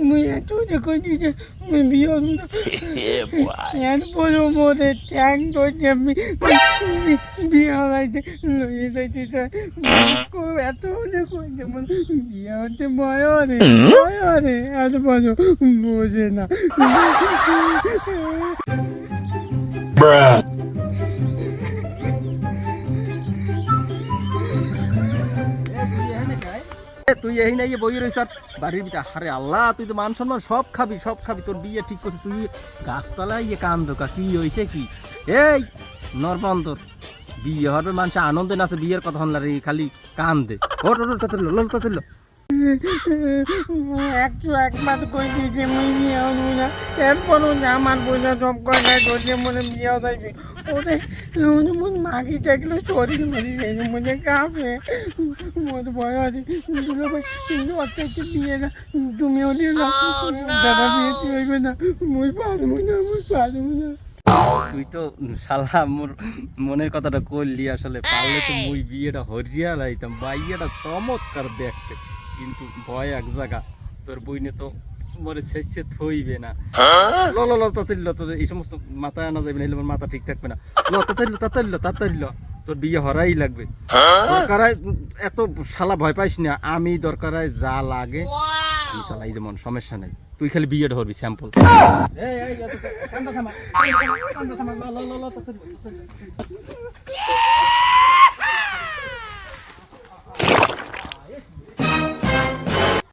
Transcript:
মুই এত যে কইছি যে মুই বিয়ে হবো না এরপরেও মোরে ট্যাং ধরছে বিয়ে হওয়াইতে লইয়ে যাইতে চায় এত যে কইছে বিয়ে হচ্ছে বয়রে এরপরেও বোঝে না। তুই এই নাই বই রইছ বাড়ির ভিতরে, আরে আল্লাহ তুই তো মান সম্মান সব খাবি, তোর বিয়ে ঠিক করছিস তুই গাছতলায় ইয়ে কান দোকা কি হয়েছে কি? এই নরবন্দর বিয়ে হবে মানুষ আনন্দে নাচে, বিয়ের কথা হল রে খালি কান দে। তাড়াতাড়ি একবার কইছি যে মুই বিয়ে হবো না, এরপরও আমার বোঝা সব কথায় ধরছে মনে বিয়ে যাইবে ওরে মন মাগি দেখলে শরীর মরি গেছে মনে কাঁপে মোর বয়সে অর্থাৎ বিয়ে না তুমি ওদের দাদা বিয়ে হইবে না মুই পারবো না। তুই তো শালা মোর মনের কথাটা করলি, আসলে পারলে তো মুই বিয়েটা হরিয়া লাইতাম, বাইয়াটা চমৎকার দেখতে, কিন্তু ভয় এক জায়গা তোর বইনে তো মরে শেষে থইবে না। তাড়াতাড়ি তোর এই সমস্ত মাথায় আনা যাবে না, আমার মাথা ঠিক থাকবে না। তাড়াতাড়ি তোর বিয়ে হরাই লাগবে। দরকার এত শালা ভয় পাইস না, আমি দরকার যা লাগে শালা এই যেমন সমস্যা নাই, তুই খালি বিয়েটা হরবি স্যাম্পল।